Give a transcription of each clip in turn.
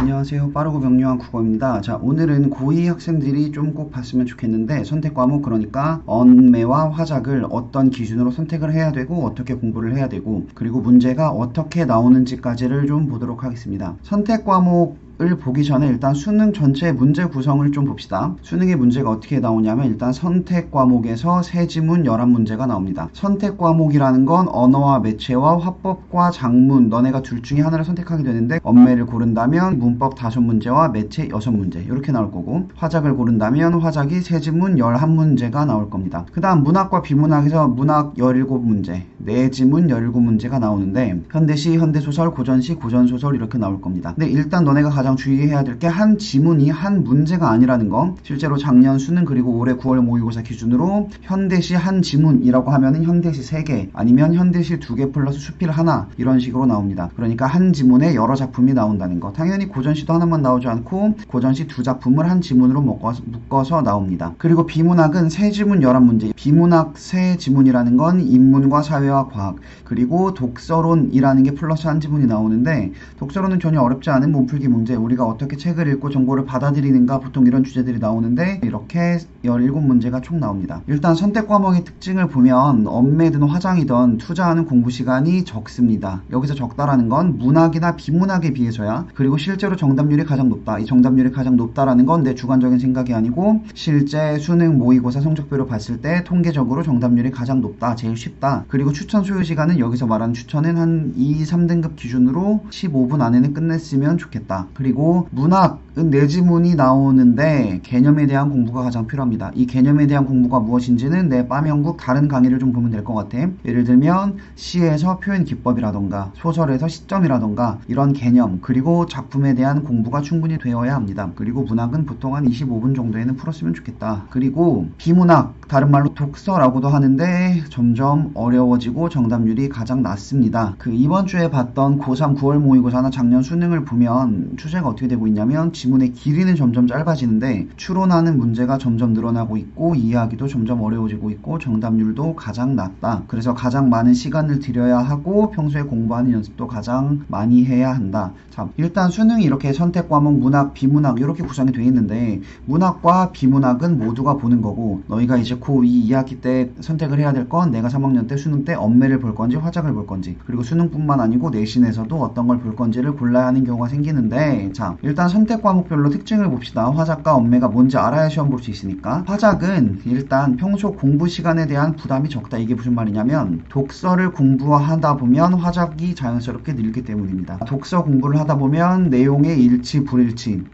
안녕하세요. 빠르고 명료한 국어입니다. 자, 오늘은 고2 학생들이 좀 꼭 봤으면 좋겠는데 선택 과목, 그러니까 언매와 화작을 어떤 기준으로 선택을 해야 되고 어떻게 공부를 해야 되고, 그리고 문제가 어떻게 나오는지까지를 좀 보도록 하겠습니다. 선택 과목 을 보기 전에 일단 수능 전체 문제 구성을 좀 봅시다. 수능의 문제가 어떻게 나오냐면 일단 선택 과목에서 세 지문 11문제가 나옵니다. 선택 과목이라는 건 언어와 매체와 화법과 작문, 너네가 둘 중에 하나를 선택하게 되는데 언매를 고른다면 문법 5문제와 매체 6문제 이렇게 나올 거고, 화작을 고른다면 화작이 세 지문 11문제가 나올 겁니다. 그 다음 문학과 비문학에서 문학 17문제, 네 지문 17문제가 나오는데 현대시, 현대소설, 고전시, 고전소설 이렇게 나올 겁니다. 근데 일단 너네가 가장 주의해야 될 게 한 지문이 한 문제가 아니라는 거. 실제로 작년 수능 그리고 올해 9월 모의고사 기준으로 현대시 한 지문이라고 하면은 현대시 3개 아니면 현대시 2개 플러스 수필 하나 이런 식으로 나옵니다. 그러니까 한 지문에 여러 작품이 나온다는 거. 당연히 고전시도 하나만 나오지 않고 고전시 2작품을 한 지문으로 묶어서 나옵니다. 그리고 비문학은 세 지문 11문제. 비문학 세 지문이라는 건 인문과 사회와 과학 그리고 독서론이라는 게 플러스 한 지문이 나오는데, 독서론은 전혀 어렵지 않은 몸풀기 문제, 우리가 어떻게 책을 읽고 정보를 받아들이는가, 보통 이런 주제들이 나오는데 이렇게 17문제가 총 나옵니다. 일단 선택 과목의 특징을 보면 언매든 화장이든 투자하는 공부 시간이 적습니다. 여기서 적다라는 건 문학이나 비문학에 비해서야. 그리고 실제로 정답률이 가장 높다. 이 정답률이 가장 높다라는 건 내 주관적인 생각이 아니고 실제 수능 모의고사 성적표를 봤을 때 통계적으로 정답률이 가장 높다, 제일 쉽다. 그리고 추천 소요 시간은 여기서 말하는 추천은 한 2, 3등급 기준으로 15분 안에는 끝냈으면 좋겠다. 그리고 문학은 네 지문이 나오는데 개념에 대한 공부가 가장 필요합니다. 이 개념에 대한 공부가 무엇인지는 내 빠명국 다른 강의를 좀 보면 될 것 같아. 예를 들면 시에서 표현 기법이라던가 소설에서 시점이라던가 이런 개념, 그리고 작품에 대한 공부가 충분히 되어야 합니다. 그리고 문학은 보통 한 25분 정도에는 풀었으면 좋겠다. 그리고 비문학, 다른 말로 독서라고도 하는데 점점 어려워지고 정답률이 가장 낮습니다. 이번 주에 봤던 고3 9월 모의고사나 작년 수능을 보면 주제가 어떻게 되고 있냐면 지문의 길이는 점점 짧아지는데 추론하는 문제가 점점 늘어나고 있고 이해하기도 점점 어려워지고 있고 정답률도 가장 낮다. 그래서 가장 많은 시간을 들여야 하고 평소에 공부하는 연습도 가장 많이 해야 한다. 자, 일단 수능이 이렇게 선택 과목 문학, 비문학 이렇게 구성이 되어 있는데 문학과 비문학은 모두가 보는 거고, 너희가 이제 고2 2학기 때 선택을 해야 될 건 내가 3학년 때 수능 때 언매를 볼 건지 화작을 볼 건지, 그리고 수능뿐만 아니고 내신에서도 어떤 걸 볼 건지를 골라야 하는 경우가 생기는데, 자, 일단 선택 과목별로 특징을 봅시다. 화작과 언매가 뭔지 알아야 시험 볼 수 있으니까. 화작은 일단 평소 공부 시간에 대한 부담이 적다. 이게 무슨 말이냐면 독서를 공부하다 보면 화작이 자연스럽게 늘기 때문입니다. 독서 공부를 하다 보면 내용의 일치, 불일치,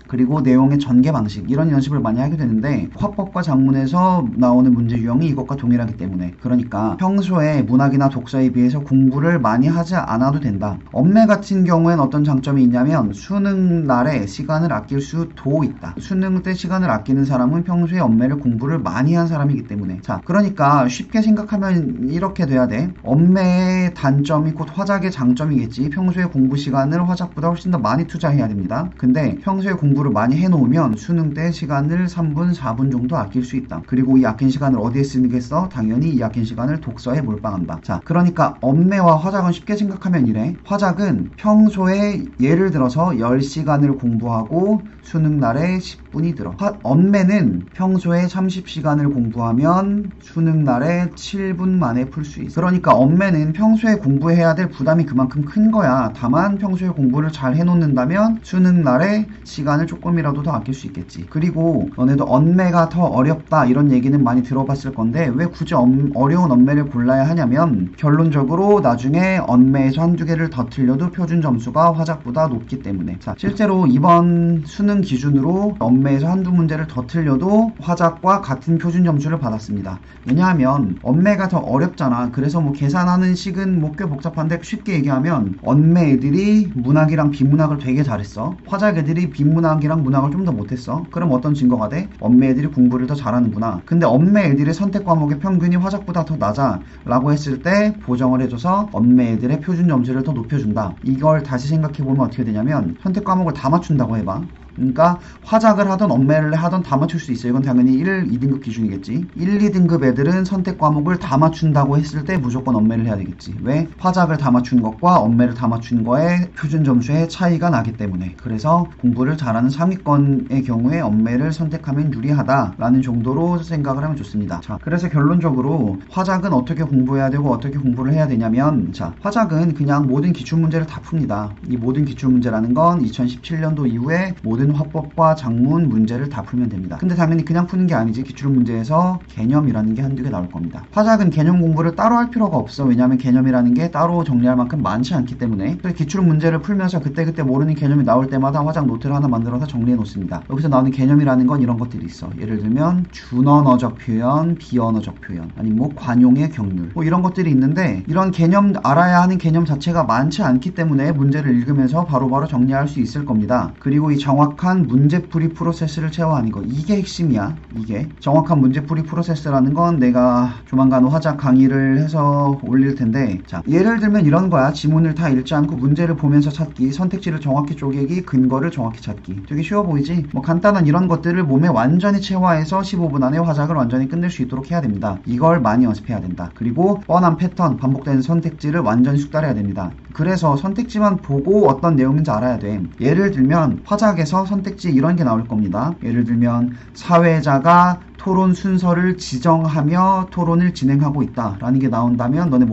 그리고 내용의 전개 방식 이런 연습을 많이 하게 되는데 화법과 작문에서 나오는 문제 유형이 이것과 동일하기 때문에, 그러니까 평소에 문학이나 독서에 비해서 공부를 많이 하지 않아도 된다. 언매 같은 경우엔 어떤 장점이 있냐면 수능 날에 시간을 아낄 수도 있다. 수능 때 시간을 아끼는 사람은 평소에 언매를 공부를 많이 한 사람이기 때문에. 자, 그러니까 쉽게 생각하면 이렇게 돼야 돼. 언매의 단점이 곧 화작의 장점이겠지. 평소에 공부 시간을 화작보다 훨씬 더 많이 투자해야 됩니다. 근데 평소에 공부를 많이 해놓으면 수능 때 시간을 3분, 4분 정도 아낄 수 있다. 그리고 이 아낀 시간을 어디에 쓰겠어? 당연히 이 아낀 시간을 독서에 몰빵한다. 자, 그러니까 언매와 화작은 쉽게 생각하면 이래. 화작은 평소에 예를 들어서 10시간을 공부하고 수능 날에 10분이 들어. 언매는 평소에 30시간을 공부하면 수능 날에 7분 만에 풀 수 있어. 그러니까 언매는 평소에 공부해야 될 부담이 그만큼 큰 거야. 다만 평소에 공부를 잘 해놓는다면 수능 날에 시간을 조금이라도 더 아낄 수 있겠지. 그리고 너네도 언매가 더 어렵다 이런 얘기는 많이 들어봤을 건데 왜 굳이 어려운 언매를 골라야 하냐면 결론적으로 나중에 언매에서 한두 개를 더 틀려도 표준 점수가 화작보다 높기 때문에. 자, 실제로 이번 수능 기준으로 언매에서 한두 문제를 더 틀려도 화작과 같은 표준 점수를 받았습니다. 왜냐하면 언매가 더 어렵잖아. 그래서 뭐 계산하는 식은 뭐 꽤 복잡한데 쉽게 얘기하면 언매 애들이 문학이랑 비문학을 되게 잘했어. 화작 애들이 비문학이랑 문학을 좀 더 못했어. 그럼 어떤 증거가 돼? 언매 애들이 공부를 더 잘하는구나. 근데 언매 애들의 선택 과목의 평균이 화작보다 더 낮아 라고 했을 때 보정을 해줘서 언매 애들의 표준 점수를 더 높여준다. 이걸 다시 생각해보면 어떻게 되냐면 선택 과목을 다 맞춘다고 해봐. 그러니까 화작을 하던 엄매를 하던 다 맞출 수 있어요. 이건 당연히 1, 2등급 기준이겠지. 1, 2등급 애들은 선택 과목을 다 맞춘다고 했을 때 무조건 엄매를 해야 되겠지. 왜? 화작을 다 맞춘 것과 엄매를 다 맞춘 거에 표준 점수의 차이가 나기 때문에. 그래서 공부를 잘하는 상위권의 경우에 엄매를 선택하면 유리하다라는 정도로 생각을 하면 좋습니다. 자, 그래서 결론적으로 화작은 어떻게 공부해야 되고 어떻게 공부를 해야 되냐면, 자, 화작은 그냥 모든 기출문제를 다 풉니다. 이 모든 기출문제라는 건 2017년도 이후에 모든 화법과 작문 문제를 다 풀면 됩니다. 근데 당연히 그냥 푸는 게 아니지. 기출문제에서 개념이라는 게 한두 개 나올 겁니다. 화작은 개념 공부를 따로 할 필요가 없어. 왜냐하면 개념이라는 게 따로 정리할 만큼 많지 않기 때문에. 그래서 기출문제를 풀면서 그때그때 모르는 개념이 나올 때마다 화작 노트를 하나 만들어서 정리해 놓습니다. 여기서 나오는 개념이라는 건 이런 것들이 있어. 예를 들면 준언어적 표현, 비언어적 표현, 아니면 뭐 관용의 경률, 뭐 이런 것들이 있는데, 이런 개념, 알아야 하는 개념 자체가 많지 않기 때문에 문제를 읽으면서 바로바로 정리할 수 있을 겁니다. 그리고 이 정확한 문제풀이 프로세스를 체화하는 거, 이게 핵심이야. 이게 정확한 문제풀이 프로세스라는 건 내가 조만간 화작 강의를 해서 올릴 텐데, 자, 예를 들면 이런 거야. 지문을 다 읽지 않고 문제를 보면서 찾기, 선택지를 정확히 쪼개기, 근거를 정확히 찾기. 되게 쉬워 보이지? 뭐 간단한 이런 것들을 몸에 완전히 체화해서 15분 안에 화작을 완전히 끝낼 수 있도록 해야 됩니다. 이걸 많이 연습해야 된다. 그리고 뻔한 패턴, 반복되는 선택지를 완전히 숙달해야 됩니다. 그래서 선택지만 보고 어떤 내용인지 알아야 돼. 예를 들면 화작에서 선택지 이런 게 나올 겁니다. 예를 들면 사회자가 토론 순서를 지정하며 토론을 진행하고 있다 라는 게 나온다면 너네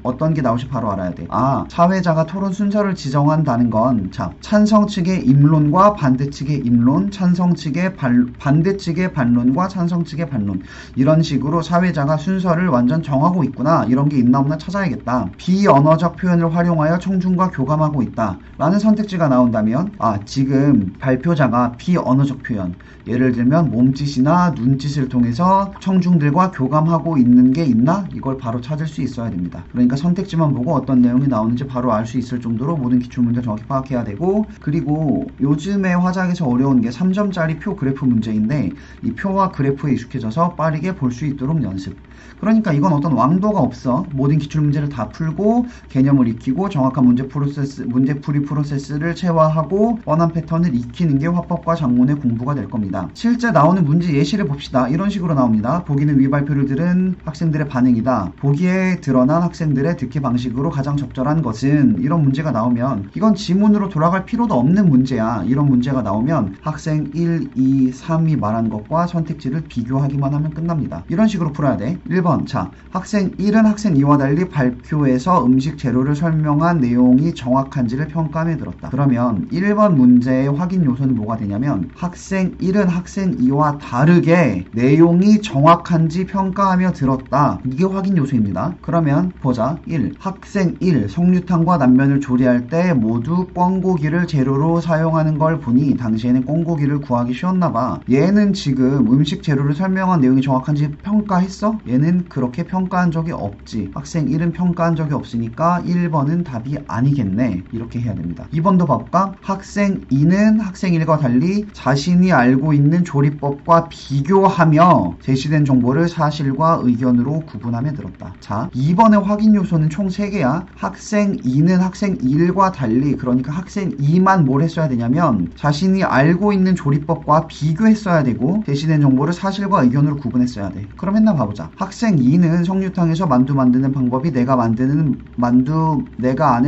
어떤 게 나올지 바로 알아야 돼. 아, 사회자가 토론 순서를 지정한다는 건, 자, 찬성 측의 임론과 반대 측의 임론, 찬성 측의 반대 측의 반론과 찬성 측의 반론, 이런 식으로 사회자가 순서를 완전 정하고 있구나, 이런 게 있나 없나 찾아야겠다. 비언어적 표현을 활용하여 청중과 교감하고 있다 라는 선택지가 나온다면, 아, 지금 발표자가 비언어적 표현, 예를 들면 몸짓이나 눈짓을 통해서 청중들과 교감하고 있는 게 있나? 이걸 바로 찾을 수 있어야 됩니다. 그러니까 선택지만 보고 어떤 내용이 나오는지 바로 알 수 있을 정도로 모든 기출문제 정확히 파악해야 되고, 그리고 요즘에 화작에서 어려운 게 3점짜리 표 그래프 문제인데, 이 표와 그래프에 익숙해져서 빠르게 볼 수 있도록 연습. 그러니까 이건 어떤 왕도가 없어. 모든 기출문제를 다 풀고 개념을 익히고 정확한 문제풀이 프로세스를 체화하고 뻔한 패턴을 익히는 게 화법과 작문의 공부가 될 겁니다. 실제 나오는 문제 예시를 봅시다. 이런 식으로 나옵니다. 보기는 위 발표를 들은 학생들의 반응이다. 보기에 드러난 학생들의 듣기 방식으로 가장 적절한 것은, 이런 문제가 나오면 이건 지문으로 돌아갈 필요도 없는 문제야. 이런 문제가 나오면 학생 1, 2, 3이 말한 것과 선택지를 비교하기만 하면 끝납니다. 이런 식으로 풀어야 돼. 1번, 자, 학생 1은 학생 2와 달리 발표에서 음식 재료를 설명한 내용이 정확한지를 평가함에 들었다. 그러면 1번 문제의 확인 요소는 뭐가 되냐면, 학생 1은 학생 2와 다르게 내용이 정확한지 평가하며 들었다. 이게 확인 요소입니다. 그러면 보자. 1. 학생 1. 석류탕과 남면을 조리할 때 모두 꿩고기를 재료로 사용하는 걸 보니 당시에는 꿩고기를 구하기 쉬웠나봐. 얘는 지금 음식 재료를 설명한 내용이 정확한지 평가했어? 얘는 그렇게 평가한 적이 없지. 학생 1은 평가한 적이 없으니까 1번은 답이 아니겠네. 이렇게 해야 됩니다. 2번도 봐볼까? 학생 2는 학생 1과 달리 자신이 알고 있는 조리법과 비교하며 제시된 정보를 사실과 의견으로 구분하며 들었다. 자, 2번의 확인 요소는 총 3개야. 학생 2는 학생 1과 달리, 그러니까 학생 2만 뭘 했어야 되냐면 자신이 알고 있는 조리법과 비교했어야 되고 제시된 정보를 사실과 의견으로 구분했어야 돼. 그럼 했나 봐보자. 학생 2는 석류탕에서 만두 만드는 방법이 내가 아는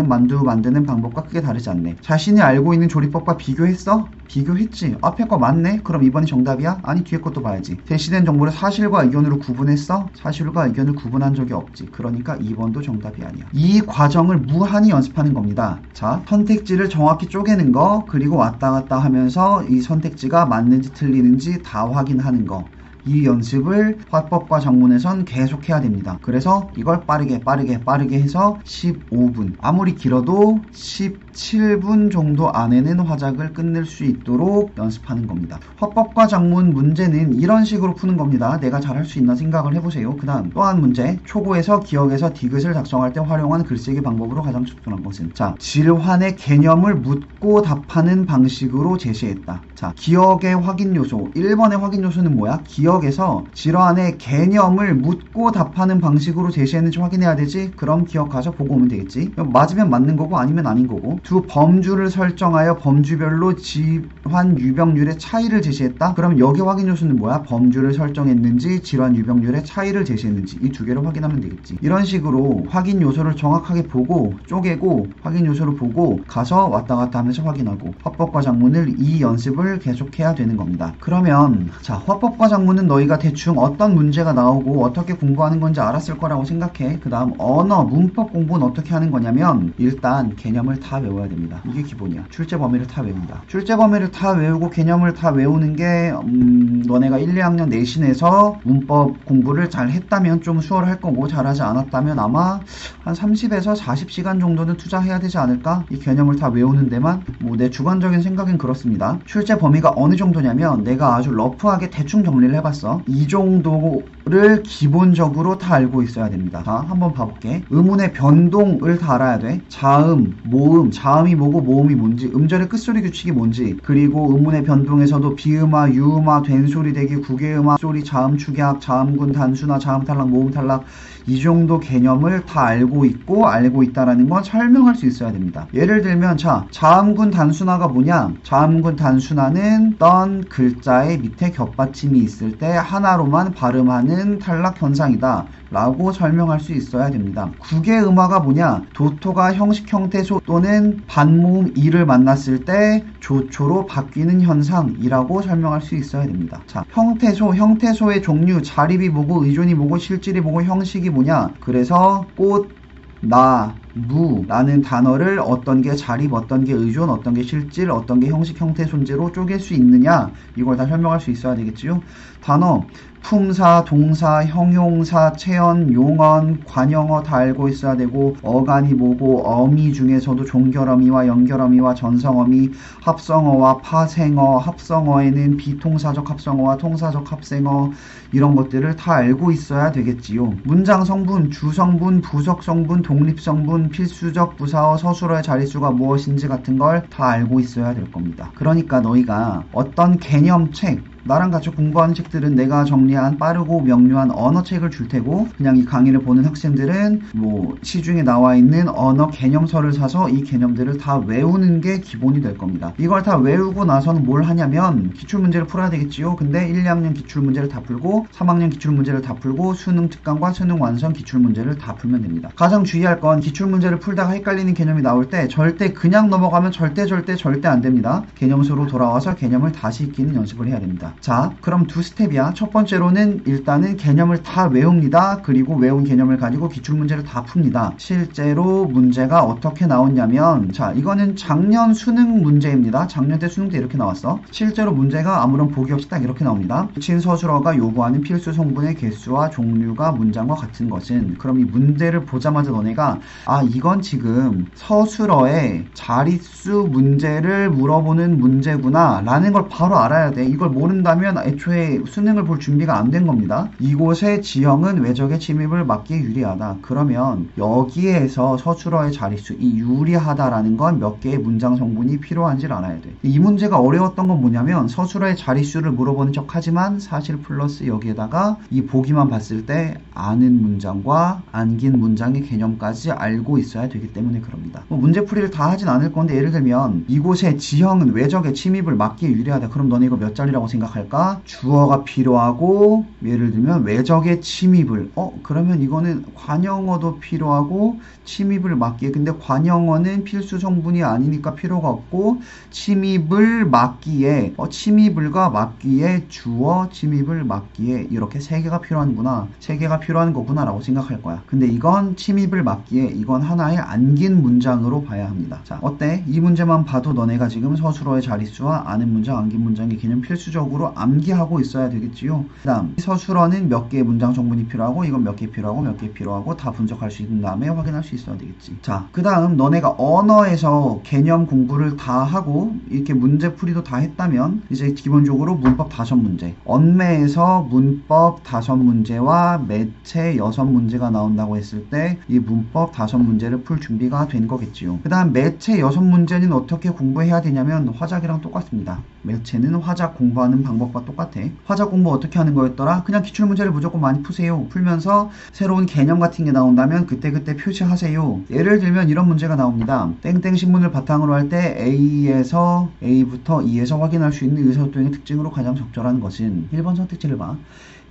만두 만드는 방법과 크게 다르지 않네. 자신이 알고 있는 조리법과 비교했어? 비교했지. 앞에 거 맞네? 그럼 2번이 정답이야? 아니, 뒤에 것도 봐야지. 제시된 정보를 사실과 의견으로 구분했어? 사실과 의견을 구분한 적이 없지. 그러니까 2번도 정답이 아니야. 이 과정을 무한히 연습하는 겁니다. 자, 선택지를 정확히 쪼개는 거, 그리고 왔다 갔다 하면서 이 선택지가 맞는지 틀리는지 다 확인하는 거. 이 연습을 화법과 작문에선 계속 해야 됩니다. 그래서 이걸 빠르게 해서 15분, 아무리 길어도 17분 정도 안에는 화작을 끝낼 수 있도록 연습하는 겁니다. 화법과 작문 문제는 이런 식으로 푸는 겁니다. 내가 잘할 수 있나 생각을 해보세요. 그 다음 또 한 문제. 초고에서 기억에서 디귿을 작성할 때 활용한 글쓰기 방법으로 가장 적절한 것은, 자, 질환의 개념을 묻고 답하는 방식으로 제시했다. 자, 기억의 확인 요소. 1번의 확인 요소는 뭐야? 기억에서 질환의 개념을 묻고 답하는 방식으로 제시했는지 확인해야 되지. 그럼 기억 가서 보고 오면 되겠지. 맞으면 맞는 거고 아니면 아닌 거고. 두 범주를 설정하여 범주별로 질환 유병률의 차이를 제시했다. 그럼 여기 확인 요소는 뭐야? 범주를 설정했는지 질환 유병률의 차이를 제시했는지 이 두 개를 확인하면 되겠지. 이런 식으로 확인 요소를 정확하게 보고 쪼개고 확인 요소를 보고 가서 왔다 갔다 하면서 확인하고 화법과 작문을 이 연습을 계속해야 되는 겁니다. 그러면 자, 화법과 작문은 너희가 대충 어떤 문제가 나오고 어떻게 공부하는 건지 알았을 거라고 생각해. 그 다음 언어, 문법 공부는 어떻게 하는 거냐면 일단 개념을 다 외워야 됩니다. 이게 기본이야. 출제 범위를 다 외운다. 출제 범위를 다 외우고 개념을 다 외우는 게 너네가 1, 2학년 내신에서 문법 공부를 잘 했다면 좀 수월할 거고 잘하지 않았다면 아마 한 30에서 40시간 정도는 투자해야 되지 않을까? 이 개념을 다 외우는 데만. 뭐 내 주관적인 생각은 그렇습니다. 출제 범위가 어느 정도냐면 내가 아주 러프하게 대충 정리를 해봤어. 이 정도를 기본적으로 다 알고 있어야 됩니다. 자, 한번 봐볼게. 음운의 변동을 다 알아야 돼. 자음, 모음, 자음이 뭐고 모음이 뭔지, 음절의 끝소리 규칙이 뭔지, 그리고 음운의 변동에서도 비음화, 유음화, 된소리 대기, 구개음화, 소리, 자음 축약, 자음군, 단순화, 자음 탈락, 모음 탈락, 이 정도 개념을 다 알고 있고 알고 있다라는 건 설명할 수 있어야 됩니다. 예를 들면 자, 자음군 단순화가 뭐냐? 자음군 단순화는 어떤 글자의 밑에 겹받침이 있을 때 하나로만 발음하는 탈락 현상이다 라고 설명할 수 있어야 됩니다. 구개음화가 뭐냐? 도토가 형식 형태소 또는 반모음 이를 만났을 때 조초로 바뀌는 현상이라고 설명할 수 있어야 됩니다. 자, 형태소의 종류, 자립이 뭐고 의존이 뭐고 실질이 뭐고 형식이 뭐냐? 그래서 꽃, 나, 무 라는 단어를 어떤 게 자립, 어떤 게 의존, 어떤 게 실질, 어떤 게 형식, 형태, 존재로 쪼갤 수 있느냐, 이걸 다 설명할 수 있어야 되겠지요. 단어 품사, 동사, 형용사, 체언, 용언, 관형어 다 알고 있어야 되고, 어간이 뭐고, 어미 중에서도 종결어미와 연결어미와 전성어미, 합성어와 파생어, 합성어에는 비통사적 합성어와 통사적 합생어, 이런 것들을 다 알고 있어야 되겠지요. 문장 성분, 주성분, 부석 성분, 독립 성분, 필수적 부사어, 서술어의 자릿수가 무엇인지 같은 걸 다 알고 있어야 될 겁니다. 그러니까 너희가 어떤 개념책, 나랑 같이 공부하는 책들은 내가 정리한 빠르고 명료한 언어책을 줄 테고, 그냥 이 강의를 보는 학생들은 뭐 시중에 나와 있는 언어 개념서를 사서 이 개념들을 다 외우는 게 기본이 될 겁니다. 이걸 다 외우고 나서는 뭘 하냐면 기출문제를 풀어야 되겠지요. 근데 1, 2학년 기출문제를 다 풀고 3학년 기출문제를 다 풀고 수능 특강과 수능 완성 기출문제를 다 풀면 됩니다. 가장 주의할 건 기출문제를 풀다가 헷갈리는 개념이 나올 때 절대 그냥 넘어가면 절대 안 됩니다. 개념서로 돌아와서 개념을 다시 익히는 연습을 해야 됩니다. 자, 그럼 두 스텝이야. 첫 번째로는 일단은 개념을 다 외웁니다. 그리고 외운 개념을 가지고 기출문제를 다 풉니다. 실제로 문제가 어떻게 나왔냐면, 자, 이거는 작년 수능 문제입니다. 작년 때 수능 때 이렇게 나왔어. 실제로 문제가 아무런 보기 없이 딱 이렇게 나옵니다. 친서술어가 요구하는 필수 성분의 개수와 종류가 문장과 같은 것은, 그럼 이 문제를 보자마자 너네가 이건 지금 서술어의 자릿수 문제를 물어보는 문제구나 라는 걸 바로 알아야 돼. 이걸 모른다면 애초에 수능을 볼 준비가 안 된 겁니다. 이곳의 지형은 외적의 침입을 막기에 유리하다. 그러면 여기에서 서술어의 자릿수, 이 유리하다라는 건 몇 개의 문장 성분이 필요한지를 알아야 돼. 이 문제가 어려웠던 건 뭐냐면 서술어의 자릿수를 물어보는 척 하지만 사실 플러스 여기에다가 이 보기만 봤을 때 아는 문장과 안긴 문장의 개념까지 알고 있어야 되기 때문에 그럽니다. 뭐 문제풀이를 다 하진 않을 건데, 예를 들면 이곳의 지형은 외적의 침입을 막기에 유리하다. 그럼 너네 이거 몇 자리라고 생각할까? 주어가 필요하고, 예를 들면 외적의 침입을, 그러면 이거는 관형어도 필요하고 침입을 막기에, 근데 관형어는 필수 성분이 아니니까 필요가 없고, 침입을 막기에, 침입을과 막기에, 주어, 침입을 막기에, 이렇게 세 개가 필요하구나, 세 개가 필요한 거구나 라고 생각할 거야. 근데 이건 침입을 막기에, 이건 하나의 안긴 문장으로 봐야 합니다. 자, 어때? 이 문제만 봐도 너네가 지금 서술어의 자릿수와 아는 문장, 안긴 문장의 개념 필수적으로 암기하고 있어야 되겠지요. 그 다음 서술어는 몇 개의 문장 성분이 필요하고, 이건 몇 개 필요하고 몇 개 필요하고 다 분석할 수 있는 다음에 확인할 수 있어야 되겠지. 자, 그 다음 너네가 언어에서 개념 공부를 다 하고 이렇게 문제풀이도 다 했다면 이제 기본적으로 문법 5문제, 언매에서 문법 5문제와 매체 6문제가 나온다고 했을 때 이 문법 5문제를 풀 준비가 된 거겠지요. 그 다음 매체 6문제는 어떻게 공부해야 되냐면 화작이랑 똑같습니다. 매체는 화작 공부하는 방법과 똑같아. 화작 공부 어떻게 하는 거였더라? 그냥 기출문제를 무조건 많이 푸세요. 풀면서 새로운 개념 같은 게 나온다면 그때그때 표시하세요. 예를 들면 이런 문제가 나옵니다. 땡땡 신문을 바탕으로 할 때 A부터 E에서 확인할 수 있는 의사소통의 특징으로 가장 적절한 것은 1번 선택지를 봐.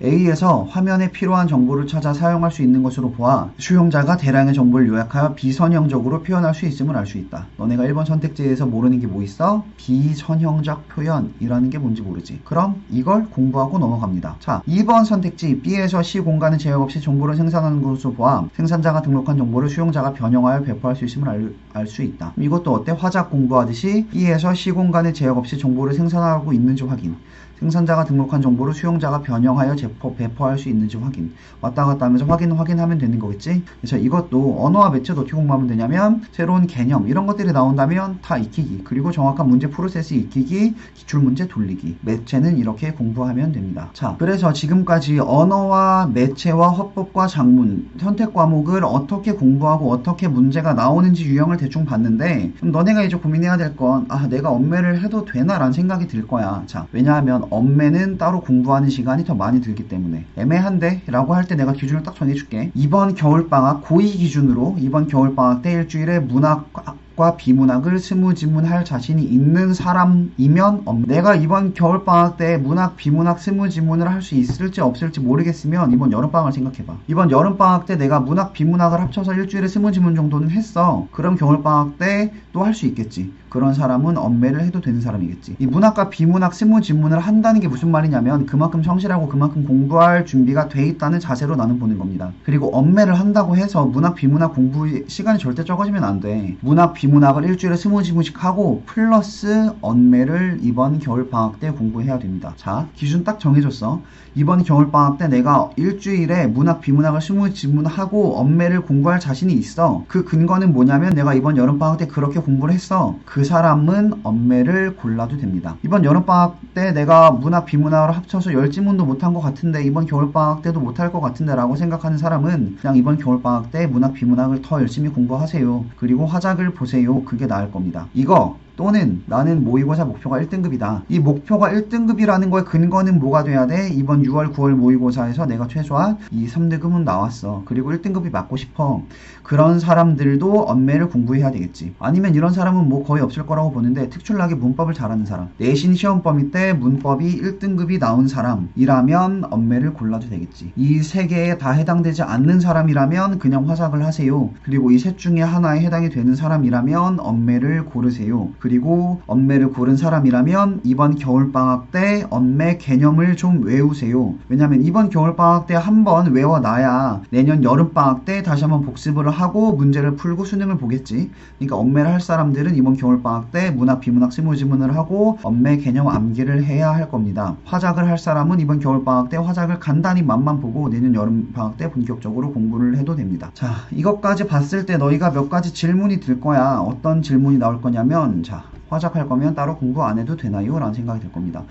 A에서 화면에 필요한 정보를 찾아 사용할 수 있는 것으로 보아 수용자가 대량의 정보를 요약하여 비선형적으로 표현할 수 있음을 알 수 있다. 너네가 1번 선택지에서 모르는 게 뭐 있어? 비선형적 표현이라는 게 뭔지 모르지. 그럼 이걸 공부하고 넘어갑니다. 자, 2번 선택지 B에서 C 공간의 제약 없이 정보를 생산하는 것으로 보아 생산자가 등록한 정보를 수용자가 변형하여 배포할 수 있음을 알 수 있다. 이것도 어때? 화작 공부하듯이 B에서 C 공간의 제약 없이 정보를 생산하고 있는지 확인. 생산자가 등록한 정보를 수용자가 변형하여 배포할 수 있는지 확인. 왔다 갔다 하면서 확인하면 되는 거겠지? 그래서 이것도 언어와 매체도 어떻게 공부하면 되냐면 새로운 개념 이런 것들이 나온다면 다 익히기, 그리고 정확한 문제 프로세스 익히기, 기출문제 돌리기. 매체는 이렇게 공부하면 됩니다. 자, 그래서 지금까지 언어와 매체와 화법과 작문 선택 과목을 어떻게 공부하고 어떻게 문제가 나오는지 유형을 대충 봤는데, 그럼 너네가 이제 고민해야 될 건 내가 언매를 해도 되나 라는 생각이 들 거야. 자, 왜냐하면 언매는 따로 공부하는 시간이 더 많이 들기 때문에. 애매한데? 라고 할 때 내가 기준을 딱 정해줄게. 이번 겨울방학 고2 기준으로 이번 겨울방학 때 일주일에 문학과 비문학을 스무지문할 자신이 있는 사람이면 내가 이번 겨울방학 때 문학, 비문학, 스무지문을 할 수 있을지 없을지 모르겠으면 이번 여름방학을 생각해봐. 이번 여름방학 때 내가 문학, 비문학을 합쳐서 일주일에 스무지문 정도는 했어. 그럼 겨울방학 때 또 할 수 있겠지. 그런 사람은 언매를 해도 되는 사람이겠지. 이 문학과 비문학, 스무지문을 한다는 게 무슨 말이냐면 그만큼 성실하고 그만큼 공부할 준비가 돼 있다는 자세로 나는 보는 겁니다. 그리고 언매를 한다고 해서 문학, 비문학 공부 시간이 절대 적어지면 안 돼. 문학, 비문학을 일주일에 20지문씩 하고 플러스 언매를 이번 겨울방학 때 공부해야 됩니다. 자, 기준 딱 정해줬어. 이번 겨울방학 때 내가 일주일에 문학, 비문학을 20지문 하고 언매를 공부할 자신이 있어. 그 근거는 뭐냐면 내가 이번 여름방학 때 그렇게 공부를 했어. 그 사람은 언매를 골라도 됩니다. 이번 여름방학 때 내가 문학, 비문학을 합쳐서 10지문도 못한 것 같은데 이번 겨울방학 때도 못할 것 같은데 라고 생각하는 사람은 그냥 이번 겨울방학 때 문학, 비문학을 더 열심히 공부하세요. 그리고 화작을 보세요. 그게 나을 겁니다. 이거 또는 나는 모의고사 목표가 1등급이다. 이 목표가 1등급이라는 거에 근거는 뭐가 돼야 돼? 이번 6월, 9월 모의고사에서 내가 최소한 이 3등급은 나왔어. 그리고 1등급이 맞고 싶어. 그런 사람들도 언매를 공부해야 되겠지. 아니면 이런 사람은 뭐 거의 없을 거라고 보는데 특출나게 문법을 잘하는 사람, 내신 시험 범위 때 문법이 1등급이 나온 사람이라면 언매를 골라도 되겠지. 이 세 개에 다 해당되지 않는 사람이라면 그냥 화작을 하세요. 그리고 이 셋 중에 하나에 해당이 되는 사람이라면 언매를 고르세요. 그리고 언매를 고른 사람이라면 이번 겨울방학 때 언매 개념을 좀 외우세요. 왜냐면 이번 겨울방학 때 한번 외워놔야 내년 여름방학 때 다시 한번 복습을 하고 문제를 풀고 수능을 보겠지. 그러니까 언매를 할 사람들은 이번 겨울방학 때 문학, 비문학, 스무지문을 하고 언매 개념 암기를 해야 할 겁니다. 화작을 할 사람은 이번 겨울방학 때 화작을 간단히 맛만 보고 내년 여름방학 때 본격적으로 공부를 해도 됩니다. 자, 이것까지 봤을 때 너희가 몇 가지 질문이 들 거야. 어떤 질문이 나올 거냐면, 자, 화작할 거면 따로 공부 안 해도 되나요? 라는 생각이 들 겁니다.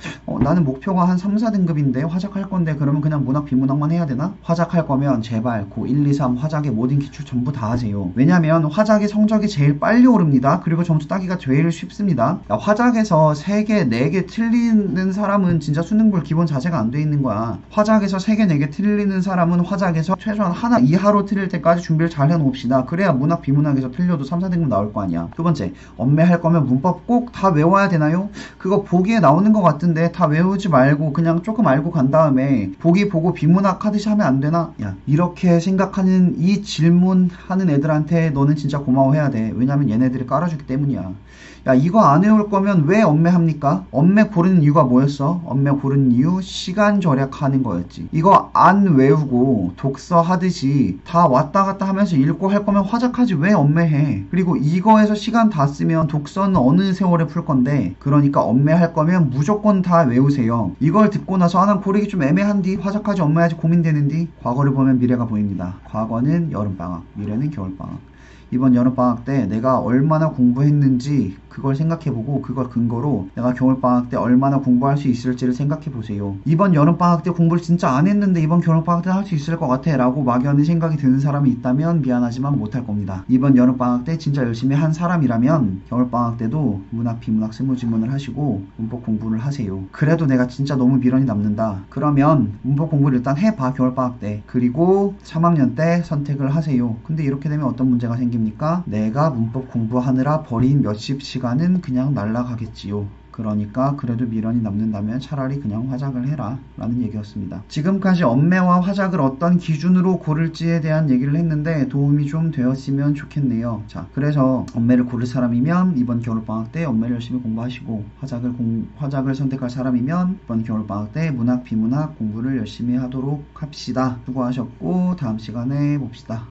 나는 목표가 한 3, 4등급인데 화작할 건데 그러면 그냥 문학, 비문학만 해야 되나? 화작할 거면 제발 고 1, 2, 3 화작의 모든 기출 전부 다 하세요. 왜냐면 화작의 성적이 제일 빨리 오릅니다. 그리고 점수 따기가 제일 쉽습니다. 화작에서 3개, 4개 틀리는 사람은 진짜 수능 볼 기본 자세가 안 돼 있는 거야. 화작에서 3개, 4개 틀리는 사람은 화작에서 최소한 하나 이하로 틀릴 때까지 준비를 잘 해놓읍시다. 그래야 문학, 비문학에서 틀려도 3, 4등급 나올 거 아니야. 두 번째, 언매할 거면 문법 꼭 다 외워야 되나요? 그거 보기에 나오는 것 같은데 다 외우지 말고 그냥 조금 알고 간 다음에 보기 보고 비문학 하듯이 하면 안 되나? 야, 이렇게 생각하는 이 질문하는 애들한테 너는 진짜 고마워해야 돼. 왜냐면 얘네들이 깔아주기 때문이야. 야, 이거 안 외울 거면 왜 언매합니까? 언매 고르는 이유가 뭐였어? 언매 고르는 이유 시간 절약하는 거였지. 이거 안 외우고 독서 하듯이 다 왔다 갔다 하면서 읽고 할 거면 화작하지 왜 언매해? 그리고 이거에서 시간 다 쓰면 독서는 어느 세월에 풀 건데, 그러니까 언매할 거면 무조건 다 외우세요. 이걸 듣고 나서 난 고르기 좀 애매한디 화작하지 언매하지 고민되는디. 과거를 보면 미래가 보입니다. 과거는 여름방학, 미래는 겨울방학. 이번 여름방학 때 내가 얼마나 공부했는지 그걸 생각해보고 그걸 근거로 내가 겨울방학 때 얼마나 공부할 수 있을지를 생각해보세요. 이번 여름방학 때 공부를 진짜 안 했는데 이번 겨울방학 때 할 수 있을 것 같아 라고 막연히 생각이 드는 사람이 있다면 미안하지만 못할 겁니다. 이번 여름방학 때 진짜 열심히 한 사람이라면 겨울방학 때도 문학, 비문학, 스무지문을 하시고 문법 공부를 하세요. 그래도 내가 진짜 너무 미련이 남는다. 그러면 문법 공부를 일단 해봐, 겨울방학 때. 그리고 3학년 때 선택을 하세요. 근데 이렇게 되면 어떤 문제가 생깁니까? 내가 문법 공부하느라 버린 몇십 시간은 그냥 날아가겠지요. 그러니까 그래도 미련이 남는다면 차라리 그냥 화작을 해라 라는 얘기였습니다. 지금까지 언매와 화작을 어떤 기준으로 고를지에 대한 얘기를 했는데 도움이 좀 되었으면 좋겠네요. 자, 그래서 언매를 고를 사람이면 이번 겨울방학 때 언매를 열심히 공부하시고 화작을 선택할 사람이면 이번 겨울방학 때 문학, 비문학 공부를 열심히 하도록 합시다. 수고하셨고 다음 시간에 봅시다.